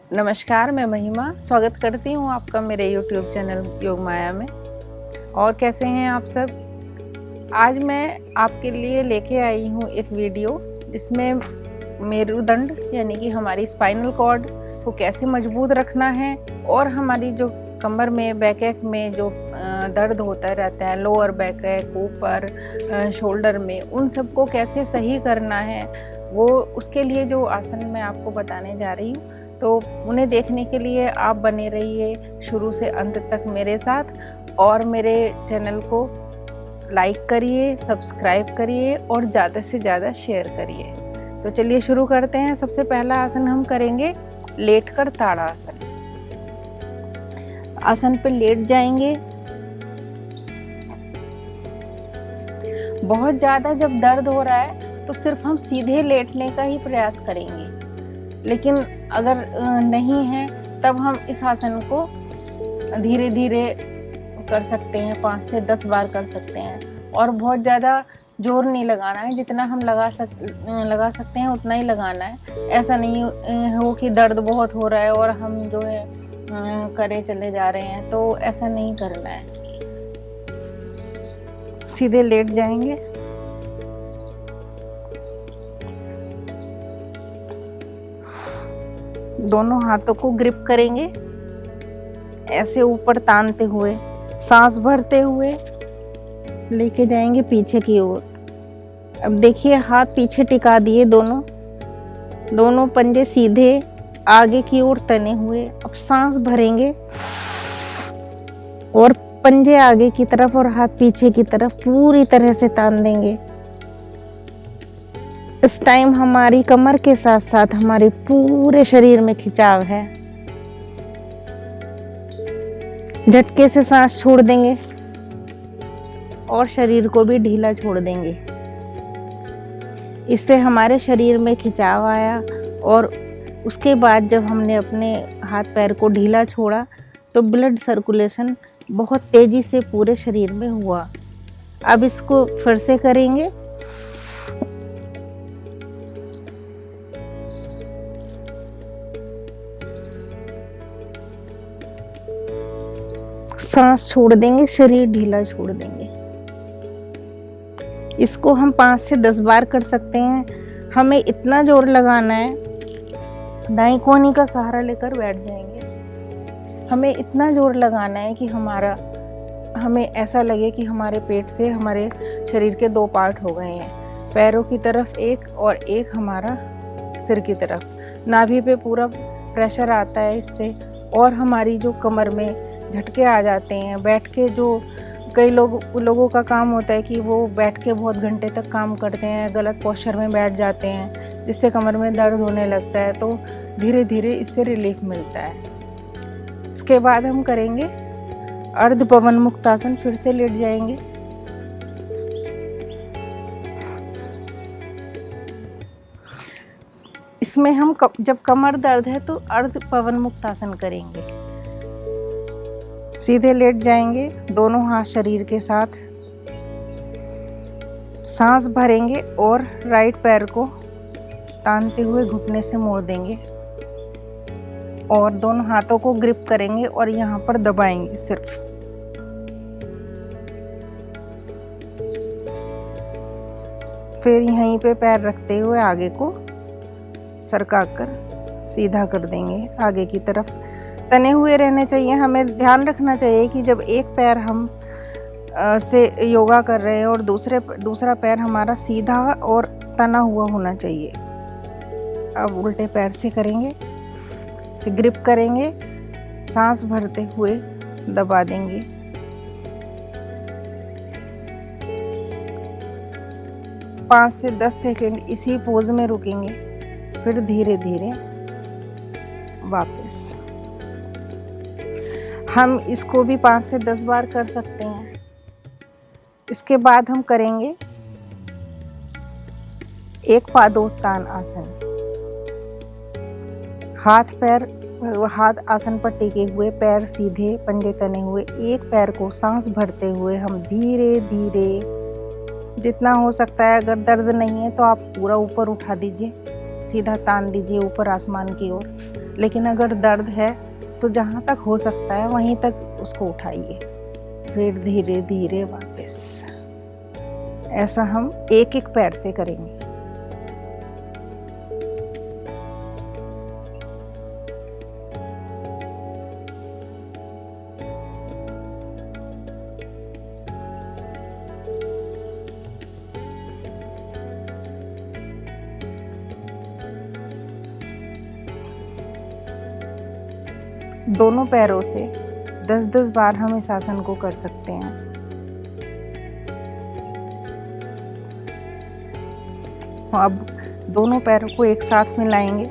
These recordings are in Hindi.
नमस्कार, मैं महिमा स्वागत करती हूँ आपका मेरे YouTube चैनल योग माया में। और कैसे हैं आप सब। आज मैं आपके लिए लेके आई हूँ एक वीडियो जिसमें मेरुदंड यानी कि हमारी स्पाइनल कॉर्ड को कैसे मजबूत रखना है और हमारी जो कमर में बैक में जो दर्द होता रहता है, लोअर बैक ऊपर शोल्डर में, उन सबको कैसे सही करना है, वो उसके लिए जो आसन मैं आपको बताने जा रही हूँ। तो उन्हें देखने के लिए आप बने रहिए शुरू से अंत तक मेरे साथ और मेरे चैनल को लाइक करिए, सब्सक्राइब करिए और ज़्यादा से ज़्यादा शेयर करिए। तो चलिए शुरू करते हैं। सबसे पहला आसन हम करेंगे लेटकर ताड़ासन। आसन पे लेट जाएंगे। बहुत ज़्यादा जब दर्द हो रहा है तो सिर्फ हम सीधे लेटने का ही प्रयास करेंगे, लेकिन अगर नहीं है तब हम इस आसन को धीरे धीरे कर सकते हैं, 5 से 10 बार कर सकते हैं। और बहुत ज़्यादा जोर नहीं लगाना है, जितना हम लगा सकते हैं उतना ही लगाना है। ऐसा नहीं हो कि दर्द बहुत हो रहा है और हम जो है करे चले जा रहे हैं, तो ऐसा नहीं करना है। सीधे लेट जाएंगे। दोनों हाथों को ग्रिप करेंगे, ऐसे ऊपर तानते हुए, सांस भरते हुए लेके जाएंगे पीछे की ओर। अब देखिए, हाथ पीछे टिका दिए, दोनों पंजे सीधे आगे की ओर तने हुए। अब सांस भरेंगे और पंजे आगे की तरफ और हाथ पीछे की तरफ पूरी तरह से तान देंगे। इस टाइम हमारी कमर के साथ साथ हमारे पूरे शरीर में खिंचाव है। झटके से सांस छोड़ देंगे और शरीर को भी ढीला छोड़ देंगे। इससे हमारे शरीर में खिंचाव आया और उसके बाद जब हमने अपने हाथ पैर को ढीला छोड़ा तो ब्लड सर्कुलेशन बहुत तेजी से पूरे शरीर में हुआ। अब इसको फिर से करेंगे। सांस छोड़ देंगे, शरीर ढीला छोड़ देंगे। इसको हम 5 से 10 बार कर सकते हैं। हमें इतना जोर लगाना है, दाईं कोहनी का सहारा लेकर बैठ जाएंगे। हमें इतना जोर लगाना है कि हमें ऐसा लगे कि हमारे पेट से हमारे शरीर के 2 पार्ट हो गए हैं, पैरों की तरफ एक और एक हमारा सिर की तरफ। नाभि पे पूरा प्रेशर आता है इससे, और हमारी जो कमर में झटके आ जाते हैं। बैठ के जो कई लोगों का काम होता है कि वो बैठ के बहुत घंटे तक काम करते हैं, गलत पोस्चर में बैठ जाते हैं, जिससे कमर में दर्द होने लगता है। तो धीरे धीरे इससे रिलीफ मिलता है। इसके बाद हम करेंगे अर्ध पवन मुक्तासन। फिर से लेट जाएंगे। इसमें हम जब कमर दर्द है तो अर्ध पवन मुक्तासन करेंगे। सीधे लेट जाएंगे, दोनों हाथ शरीर के साथ। सांस भरेंगे और राइट पैर को तानते हुए घुटने से मोड़ देंगे और दोनों हाथों को ग्रिप करेंगे और यहाँ पर दबाएंगे सिर्फ। फिर यहीं पे पैर रखते हुए आगे को सरका कर सीधा कर देंगे। आगे की तरफ तने हुए रहने चाहिए। हमें ध्यान रखना चाहिए कि जब एक पैर हम से योगा कर रहे हैं और दूसरा पैर हमारा सीधा और तना हुआ होना चाहिए। अब उल्टे पैर से करेंगे, से ग्रिप करेंगे, सांस भरते हुए दबा देंगे। पाँच से 10 सेकंड इसी पोज में रुकेंगे, फिर धीरे धीरे वापस। हम इसको भी 5 से 10 बार कर सकते हैं। इसके बाद हम करेंगे एक पादोत्तान आसन। हाथ आसन पर टिके हुए, पैर सीधे, पंजे तने हुए। एक पैर को सांस भरते हुए हम धीरे धीरे, जितना हो सकता है, अगर दर्द नहीं है तो आप पूरा ऊपर उठा दीजिए, सीधा तान दीजिए ऊपर आसमान की ओर। लेकिन अगर दर्द है तो जहाँ तक हो सकता है वहीं तक उसको उठाइए, फिर धीरे धीरे वापस। ऐसा हम एक एक पैर से करेंगे। दोनों पैरों से 10-10 बार हम इस आसन को कर सकते हैं। अब दोनों पैरों को एक साथ मिलाएंगे,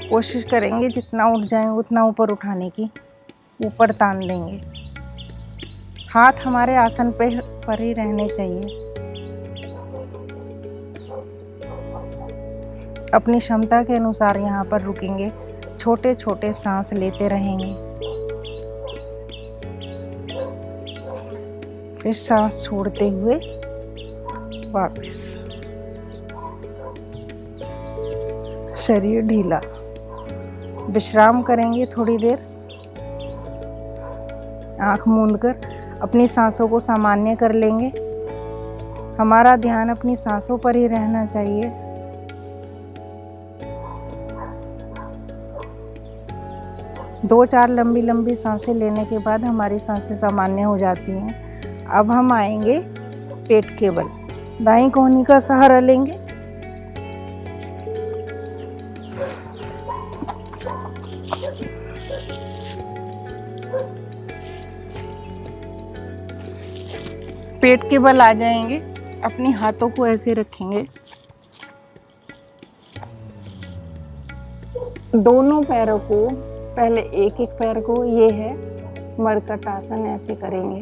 कोशिश करेंगे जितना उठ जाए उतना ऊपर उठाने की, ऊपर तान देंगे। हाथ हमारे आसन पर ही रहने चाहिए। अपनी क्षमता के अनुसार यहाँ पर रुकेंगे, छोटे छोटे सांस लेते रहेंगे, फिर सांस छोड़ते हुए वापस। शरीर ढीला, विश्राम करेंगे थोड़ी देर। आंख मूंदकर अपनी सांसों को सामान्य कर लेंगे। हमारा ध्यान अपनी सांसों पर ही रहना चाहिए। दो चार लंबी लंबी सांसें लेने के बाद हमारी सांसें सामान्य हो जाती हैं। अब हम आएंगे पेट के बल। दाईं कोहनी का सहारा लेंगे, पेट के बल आ जाएंगे। अपने हाथों को ऐसे रखेंगे, दोनों पैरों को, पहले एक एक पैर को, ये है मरकट आसन, ऐसे करेंगे।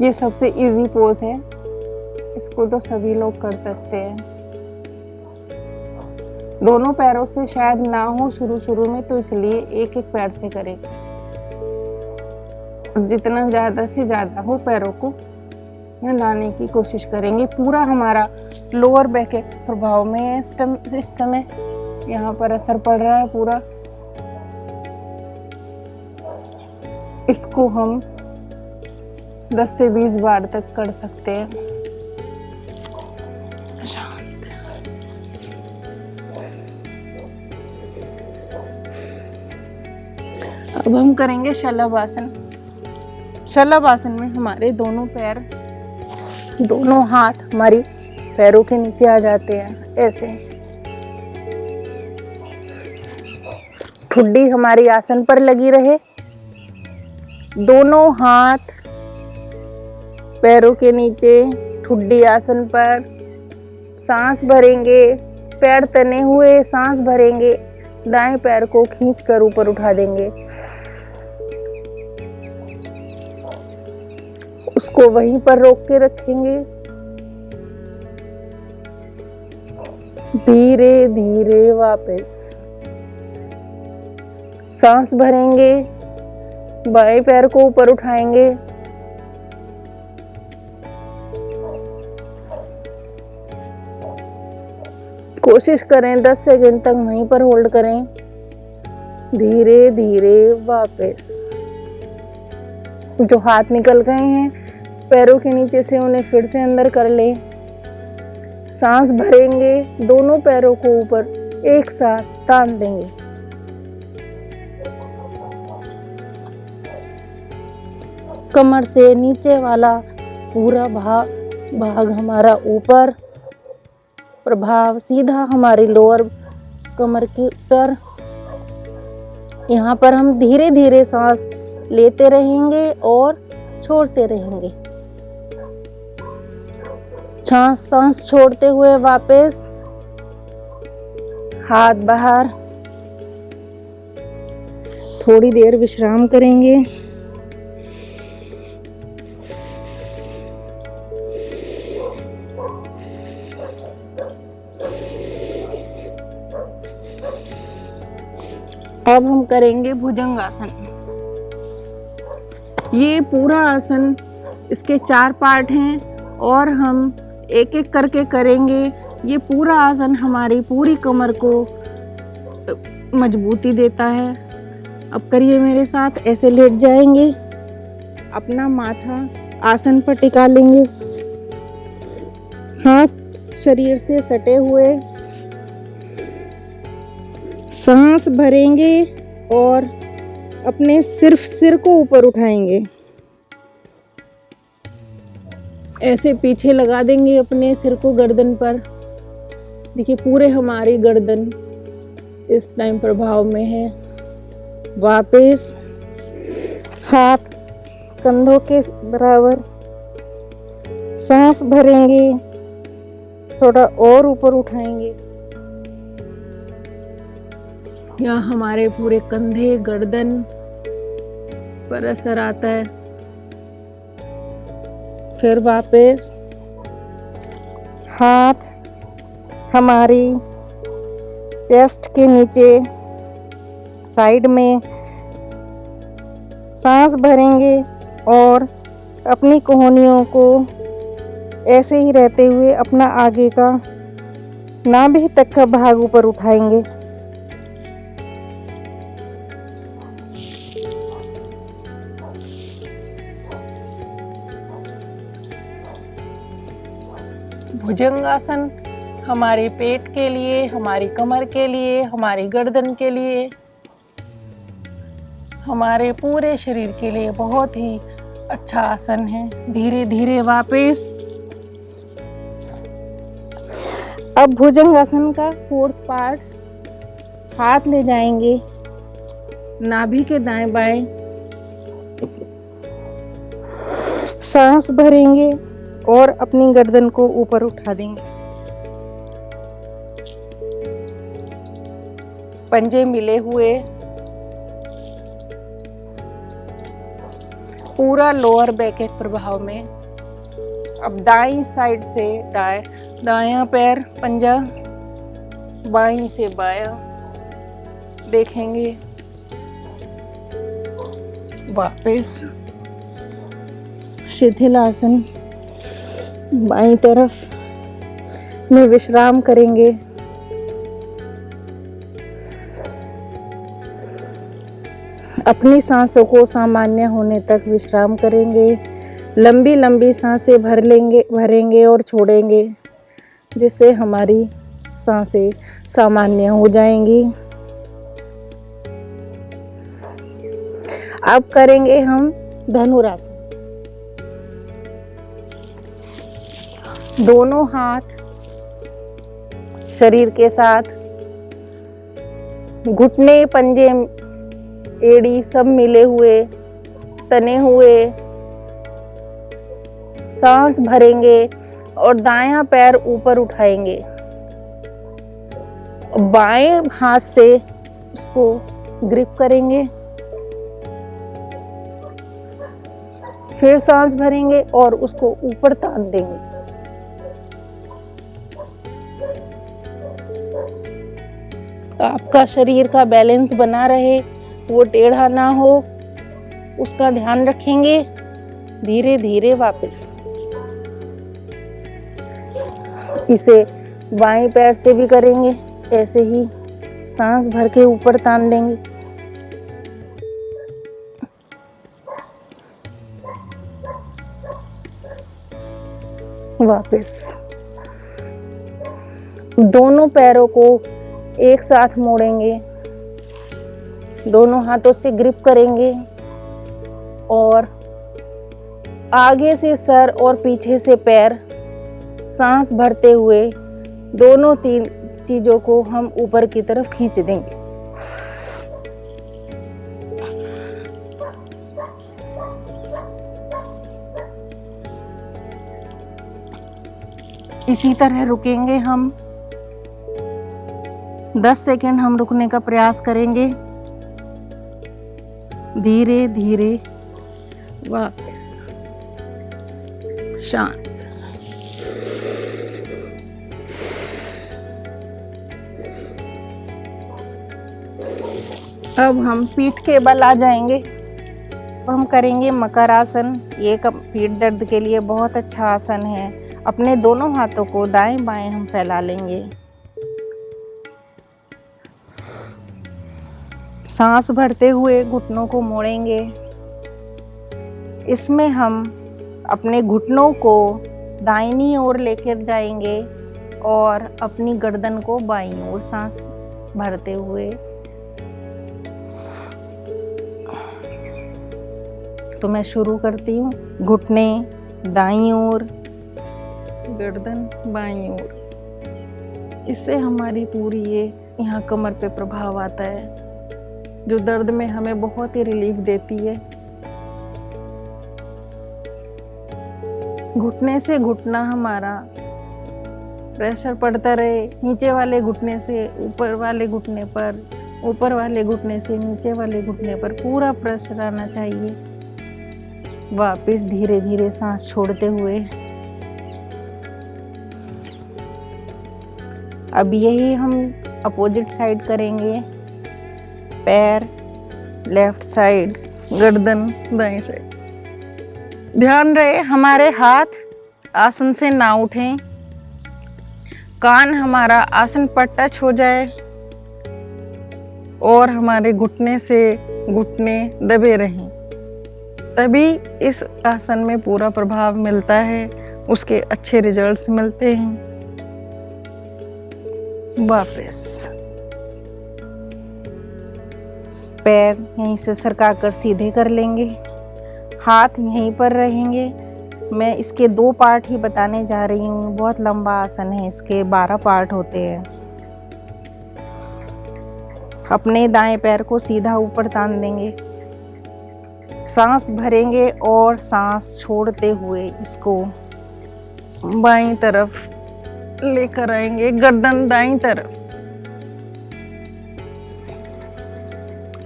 ये सबसे इजी पोज है, इसको तो सभी लोग कर सकते हैं। दोनों पैरों से शायद ना हो शुरू में, तो इसलिए एक एक पैर से करें। जितना ज़्यादा से ज़्यादा हो पैरों को लाने की कोशिश करेंगे। पूरा हमारा लोअर बैक के प्रभाव में है इस समय, यहाँ पर असर पड़ रहा है पूरा। इसको हम 10 से 20 बार तक कर सकते हैं। शांत। अब हम करेंगे शलभासन। शलभासन में हमारे दोनों पैर, दोनों हाथ हमारी पैरों के नीचे आ जाते हैं, ऐसे। ठुड्डी हमारी आसन पर लगी रहे, दोनों हाथ पैरों के नीचे, ठुड्डी आसन पर। सांस भरेंगे, पैर तने हुए, सांस भरेंगे। दाएं पैर को खींचकर ऊपर उठा देंगे, उसको वहीं पर रोक के रखेंगे। धीरे धीरे वापस सांस भरेंगे, बाएं पैर को ऊपर उठाएंगे, कोशिश करें 10 सेकंड तक वहीं पर होल्ड करें। धीरे धीरे वापस। जो हाथ निकल गए हैं पैरों के नीचे से, उन्हें फिर से अंदर कर लें। सांस भरेंगे, दोनों पैरों को ऊपर एक साथ तान देंगे। कमर से नीचे वाला पूरा भाग हमारा ऊपर, प्रभाव सीधा हमारी लोअर कमर के पर। यहाँ पर हम धीरे धीरे सांस लेते रहेंगे और छोड़ते रहेंगे। सांस छोड़ते हुए वापस, हाथ बाहर। थोड़ी देर विश्राम करेंगे। अब हम करेंगे भुजंगासन। ये पूरा आसन, इसके 4 पार्ट हैं और हम एक एक करके करेंगे। ये पूरा आसन हमारी पूरी कमर को मजबूती देता है। अब करिए मेरे साथ, ऐसे लेट जाएंगे, अपना माथा आसन पर टिका लेंगे, हाथ शरीर से सटे हुए, सांस भरेंगे और अपने सिर्फ सिर को ऊपर उठाएंगे। ऐसे पीछे लगा देंगे अपने सिर को गर्दन पर। देखिए पूरे हमारी गर्दन इस टाइम प्रभाव में है। वापस हाथ कंधों के बराबर, सांस भरेंगे, थोड़ा और ऊपर उठाएंगे। यहाँ हमारे पूरे कंधे गर्दन पर असर आता है। फिर वापस हाथ हमारी चेस्ट के नीचे साइड में, सांस भरेंगे और अपनी कोहनियों को ऐसे ही रहते हुए अपना आगे का नाभि तक का भाग ऊपर उठाएंगे। भुजंगासन हमारे पेट के लिए, हमारी कमर के लिए, हमारी गर्दन के लिए, हमारे पूरे शरीर के लिए बहुत ही अच्छा आसन है। धीरे धीरे वापस। अब भुजंगासन का 4th पार्ट, हाथ ले जाएंगे नाभि के दाएं बाएं, सांस भरेंगे और अपनी गर्दन को ऊपर उठा देंगे। पंजे मिले हुए, पूरा लोअर बैक एक प्रभाव में। अब दाईं साइड से दायां पैर पंजा, बाईं से बायां देखेंगे। वापस शिथिल आसन बाईं तरफ में विश्राम करेंगे। अपनी सांसों को सामान्य होने तक विश्राम करेंगे। लंबी लंबी सांसें भरेंगे और छोड़ेंगे, जिससे हमारी सांसें सामान्य हो जाएंगी। अब करेंगे हम धनुरासन। दोनों हाथ शरीर के साथ, घुटने, पंजे, एड़ी सब मिले हुए, तने हुए। सांस भरेंगे और दायां पैर ऊपर उठाएंगे। बाएं हाथ से उसको ग्रिप करेंगे। फिर सांस भरेंगे और उसको ऊपर तान देंगे। आपका शरीर का बैलेंस बना रहे, वो टेढ़ा ना हो, उसका ध्यान रखेंगे। धीरे धीरे वापस। इसे बाएं पैर से भी करेंगे, ऐसे ही सांस भर के ऊपर तान देंगे। वापस दोनों पैरों को एक साथ मोड़ेंगे, दोनों हाथों से ग्रिप करेंगे और आगे से सर और पीछे से पैर, सांस भरते हुए दोनों तीन चीजों को हम ऊपर की तरफ खींच देंगे। इसी तरह रुकेंगे हम। 10 सेकंड हम रुकने का प्रयास करेंगे। धीरे धीरे वापस शांत। अब हम पीठ के बल आ जाएंगे। अब हम करेंगे मकर आसन। ये पीठ दर्द के लिए बहुत अच्छा आसन है। अपने दोनों हाथों को दाएं बाएं हम फैला लेंगे। सांस भरते हुए घुटनों को मोड़ेंगे। इसमें हम अपने घुटनों को दाहिनी ओर लेकर जाएंगे और अपनी गर्दन को बाईं ओर सांस भरते हुए। तो मैं शुरू करती हूँ। घुटने दाईं ओर, गर्दन बाईं ओर। इससे हमारी पूरी ये यहाँ कमर पे प्रभाव आता है, जो दर्द में हमें बहुत ही रिलीफ देती है। घुटने से घुटना हमारा प्रेशर पड़ता रहे, नीचे वाले घुटने से ऊपर वाले घुटने पर, ऊपर वाले घुटने से नीचे वाले घुटने पर पूरा प्रेशर आना चाहिए। वापस धीरे धीरे सांस छोड़ते हुए। अब यही हम अपोजिट साइड करेंगे। पैर लेफ्ट साइड, गर्दन दाएं साइड। ध्यान रहे हमारे हाथ आसन से ना उठें, कान हमारा आसन पर टच हो जाए और हमारे घुटने से घुटने दबे रहें। तभी इस आसन में पूरा प्रभाव मिलता है, उसके अच्छे रिजल्ट्स मिलते हैं। वापस पैर यहीं से सरकाकर सीधे कर लेंगे, हाथ यहीं पर रहेंगे। मैं इसके 2 पार्ट ही बताने जा रही हूँ, बहुत लंबा आसन है, इसके 12 पार्ट होते हैं। अपने दाएं पैर को सीधा ऊपर तान देंगे, सांस भरेंगे और सांस छोड़ते हुए इसको बाईं तरफ लेकर आएंगे, गर्दन दाईं तरफ।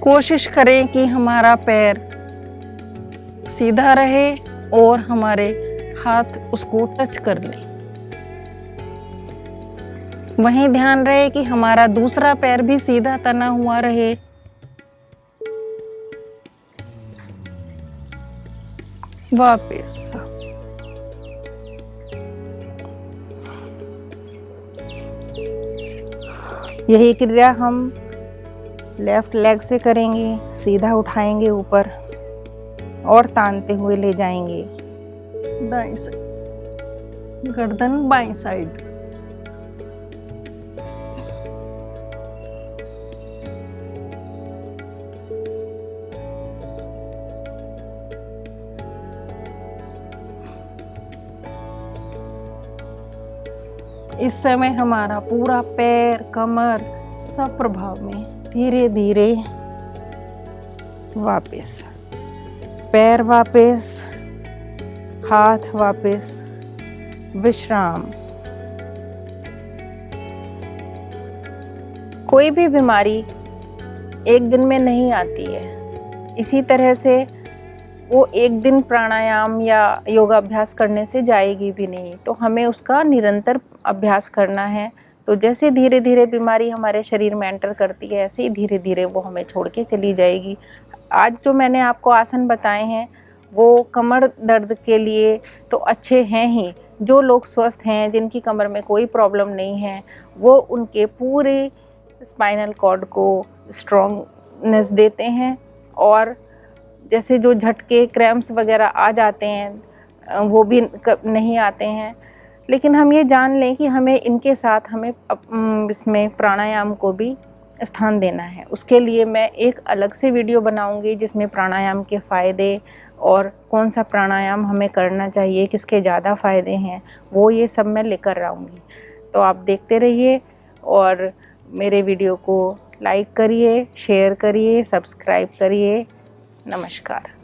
कोशिश करें कि हमारा पैर सीधा रहे और हमारे हाथ उसको टच कर लें। वहीं ध्यान रहे कि हमारा दूसरा पैर भी सीधा तना हुआ रहे। वापस यही क्रिया हम लेफ्ट लेग से करेंगे। सीधा उठाएंगे ऊपर और तानते हुए ले जाएंगे दाएं साइड, गर्दन बाएं साइड। इस समय हमारा पूरा पैर, कमर सब प्रभाव में। धीरे धीरे वापस पैर, वापस हाथ, वापस विश्राम। कोई भी बीमारी एक दिन में नहीं आती है, इसी तरह से वो एक दिन प्राणायाम या योगाभ्यास करने से जाएगी भी नहीं। तो हमें उसका निरंतर अभ्यास करना है। तो जैसे धीरे धीरे बीमारी हमारे शरीर में एंटर करती है, ऐसे ही धीरे धीरे वो हमें छोड़ के चली जाएगी। आज जो मैंने आपको आसन बताए हैं वो कमर दर्द के लिए तो अच्छे हैं ही। जो लोग स्वस्थ हैं, जिनकी कमर में कोई प्रॉब्लम नहीं है, वो उनके पूरे स्पाइनल कॉर्ड को स्ट्रॉन्गनेस देते हैं। और जैसे जो झटके, क्रैम्प्स वगैरह आ जाते हैं, वो भी नहीं आते हैं। लेकिन हम ये जान लें कि हमें इनके साथ हमें इसमें प्राणायाम को भी स्थान देना है। उसके लिए मैं एक अलग से वीडियो बनाऊंगी जिसमें प्राणायाम के फ़ायदे और कौन सा प्राणायाम हमें करना चाहिए, किसके ज़्यादा फ़ायदे हैं, वो ये सब मैं लेकर आऊँगी। तो आप देखते रहिए और मेरे वीडियो को लाइक करिए, शेयर करिए, सब्सक्राइब करिए। नमस्कार।